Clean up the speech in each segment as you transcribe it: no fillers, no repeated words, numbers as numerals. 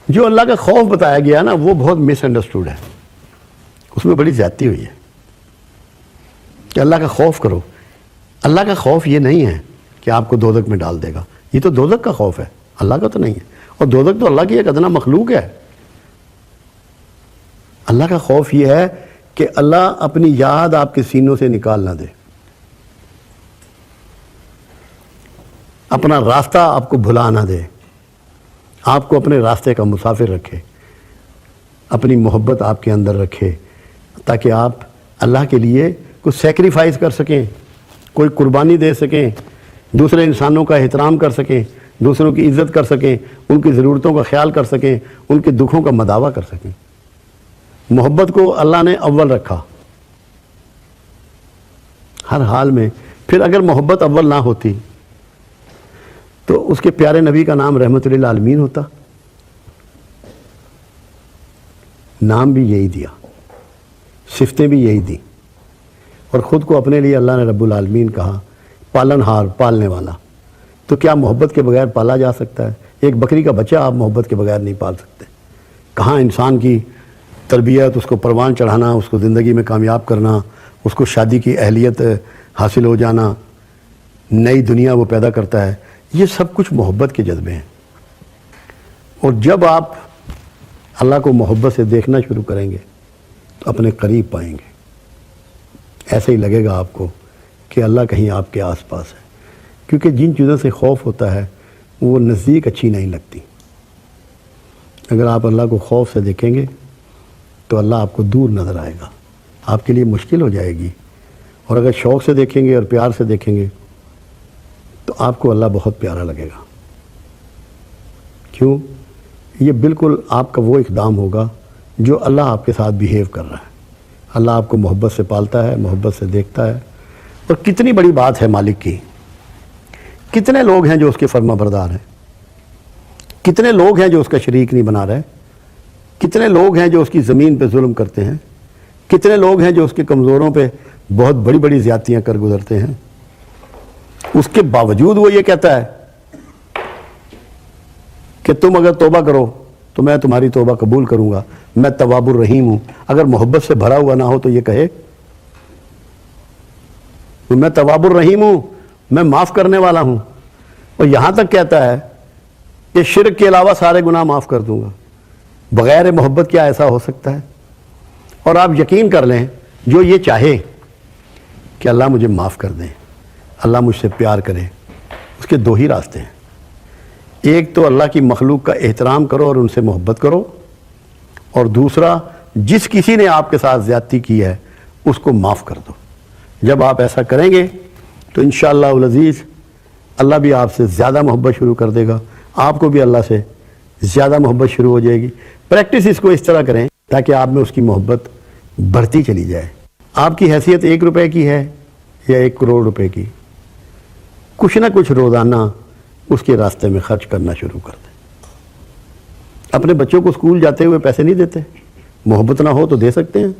جو اللہ کا خوف بتایا گیا نا وہ بہت مس انڈرسٹوڈ ہے، اس میں بڑی زیادتی ہوئی ہے کہ اللہ کا خوف کرو۔ اللہ کا خوف یہ نہیں ہے کہ آپ کو دوزخ میں ڈال دے گا، یہ تو دوزخ کا خوف ہے، اللہ کا تو نہیں ہے، اور دوزخ تو اللہ کی ایک ادنا مخلوق ہے۔ اللہ کا خوف یہ ہے کہ اللہ اپنی یاد آپ کے سینوں سے نکال نہ دے، اپنا راستہ آپ کو بھلا نہ دے، آپ کو اپنے راستے کا مسافر رکھے، اپنی محبت آپ کے اندر رکھے، تاکہ آپ اللہ کے لیے کچھ سیکریفائز کر سکیں، کوئی قربانی دے سکیں، دوسرے انسانوں کا احترام کر سکیں، دوسروں کی عزت کر سکیں، ان کی ضرورتوں کا خیال کر سکیں، ان کے دکھوں کا مداوع کر سکیں۔ محبت کو اللہ نے اول رکھا ہر حال میں۔ پھر اگر محبت اول نہ ہوتی تو اس کے پیارے نبی کا نام رحمت للعالمین ہوتا، نام بھی یہی دیا، صفتیں بھی یہی دی، اور خود کو اپنے لیے اللہ نے رب العالمین کہا، پالن ہار، پالنے والا۔ تو کیا محبت کے بغیر پالا جا سکتا ہے؟ ایک بکری کا بچہ آپ محبت کے بغیر نہیں پال سکتے۔ کہاں انسان کی تربیت، اس کو پروان چڑھانا، اس کو زندگی میں کامیاب کرنا، اس کو شادی کی اہلیت حاصل ہو جانا، نئی دنیا وہ پیدا کرتا ہے، یہ سب کچھ محبت کے جذبے ہیں۔ اور جب آپ اللہ کو محبت سے دیکھنا شروع کریں گے تو اپنے قریب پائیں گے، ایسے ہی لگے گا آپ کو کہ اللہ کہیں آپ کے آس پاس ہے، کیونکہ جن چیزوں سے خوف ہوتا ہے وہ نزدیک اچھی نہیں لگتی۔ اگر آپ اللہ کو خوف سے دیکھیں گے تو اللہ آپ کو دور نظر آئے گا، آپ کے لیے مشکل ہو جائے گی، اور اگر شوق سے دیکھیں گے اور پیار سے دیکھیں گے تو آپ کو اللہ بہت پیارا لگے گا۔ کیوں؟ یہ بالکل آپ کا وہ اقدام ہوگا جو اللہ آپ کے ساتھ بیہیو کر رہا ہے۔ اللہ آپ کو محبت سے پالتا ہے، محبت سے دیکھتا ہے، اور کتنی بڑی بات ہے مالک کی۔ کتنے لوگ ہیں جو اس کے فرما بردار ہیں، کتنے لوگ ہیں جو اس کا شریک نہیں بنا رہے، کتنے لوگ ہیں جو اس کی زمین پہ ظلم کرتے ہیں، کتنے لوگ ہیں جو اس کے کمزوروں پہ بہت بڑی بڑی زیادتیاں کر گزرتے ہیں، اس کے باوجود وہ یہ کہتا ہے کہ تم اگر توبہ کرو تو میں تمہاری توبہ قبول کروں گا، میں تواب الرحیم ہوں۔ اگر محبت سے بھرا ہوا نہ ہو تو یہ کہے میں تواب الرحیم ہوں، میں معاف کرنے والا ہوں، اور یہاں تک کہتا ہے کہ شرک کے علاوہ سارے گناہ معاف کر دوں گا۔ بغیر محبت کیا ایسا ہو سکتا ہے؟ اور آپ یقین کر لیں، جو یہ چاہے کہ اللہ مجھے معاف کر دیں، اللہ مجھ سے پیار کرے، اس کے دو ہی راستے ہیں۔ ایک تو اللہ کی مخلوق کا احترام کرو اور ان سے محبت کرو، اور دوسرا جس کسی نے آپ کے ساتھ زیادتی کی ہے اس کو معاف کر دو۔ جب آپ ایسا کریں گے تو انشاءاللہ العزیز اللہ بھی آپ سے زیادہ محبت شروع کر دے گا، آپ کو بھی اللہ سے زیادہ محبت شروع ہو جائے گی۔ پریکٹس اس کو اس طرح کریں تاکہ آپ میں اس کی محبت بڑھتی چلی جائے۔ آپ کی حیثیت 1 روپے کی ہے یا 1 کروڑ روپے کی، کچھ نہ کچھ روزانہ اس کے راستے میں خرچ کرنا شروع کر دیں۔ اپنے بچوں کو اسکول جاتے ہوئے پیسے نہیں دیتے؟ محبت نہ ہو تو دے سکتے ہیں۔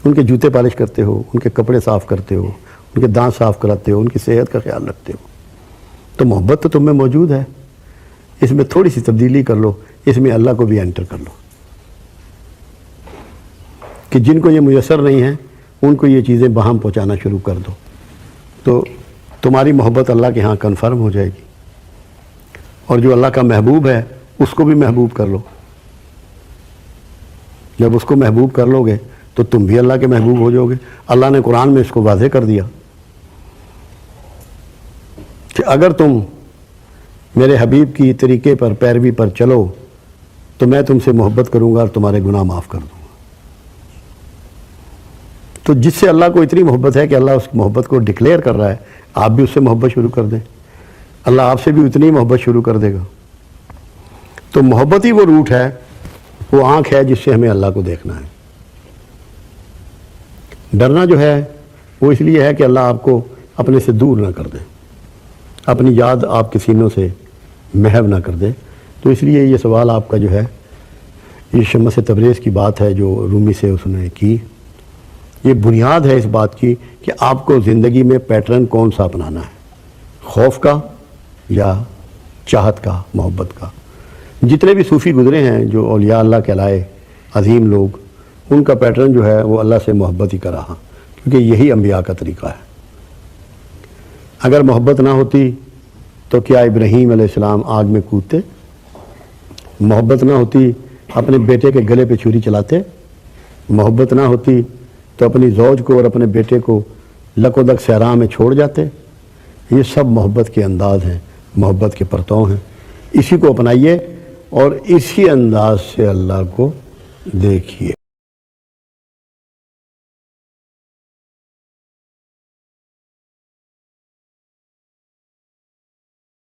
ان کے جوتے پالش کرتے ہو، ان کے کپڑے صاف کرتے ہو، ان کے دانت صاف کراتے ہو، ان کی صحت کا خیال رکھتے ہو، تو محبت تو تم میں موجود ہے۔ اس میں تھوڑی سی تبدیلی کر لو، اس میں اللہ کو بھی انٹر کر لو، کہ جن کو یہ میسر نہیں ہے ان کو یہ چیزیں باہم پہنچانا شروع کر دو، تو تمہاری محبت اللہ کے ہاں کنفرم ہو جائے گی۔ اور جو اللہ کا محبوب ہے اس کو بھی محبوب کر لو۔ جب اس کو محبوب کر لو گے تو تم بھی اللہ کے محبوب ہو جاؤ گے۔ اللہ نے قرآن میں اس کو واضح کر دیا کہ اگر تم میرے حبیب کی طریقے پر پیروی پر چلو تو میں تم سے محبت کروں گا اور تمہارے گناہ معاف کر دوں گا۔ تو جس سے اللہ کو اتنی محبت ہے کہ اللہ اس محبت کو ڈکلیئر کر رہا ہے، آپ بھی اس سے محبت شروع کر دیں، اللہ آپ سے بھی اتنی محبت شروع کر دے گا۔ تو محبت ہی وہ روٹ ہے، وہ آنکھ ہے جس سے ہمیں اللہ کو دیکھنا ہے۔ ڈرنا جو ہے وہ اس لیے ہے کہ اللہ آپ کو اپنے سے دور نہ کر دے، اپنی یاد آپ کے سینوں سے محو نہ کر دے۔ تو اس لیے یہ سوال آپ کا جو ہے، یہ شمس تبریز کی بات ہے جو رومی سے اس نے کی، یہ بنیاد ہے اس بات کی کہ آپ کو زندگی میں پیٹرن کون سا اپنانا ہے، خوف کا یا چاہت کا، محبت کا۔ جتنے بھی صوفی گزرے ہیں جو اولیاء اللہ کہلائے عظیم لوگ، ان کا پیٹرن جو ہے وہ اللہ سے محبت ہی کا رہا، کیونکہ یہی انبیاء کا طریقہ ہے۔ اگر محبت نہ ہوتی تو کیا ابراہیم علیہ السلام آگ میں کودتے؟ محبت نہ ہوتی اپنے بیٹے کے گلے پہ چھری چلاتے؟ محبت نہ ہوتی تو اپنی زوج کو اور اپنے بیٹے کو لک و دک صحرا میں چھوڑ جاتے؟ یہ سب محبت کے انداز ہیں، محبت کے پرتو ہیں۔ اسی کو اپنائیے اور اسی انداز سے اللہ کو دیکھیے۔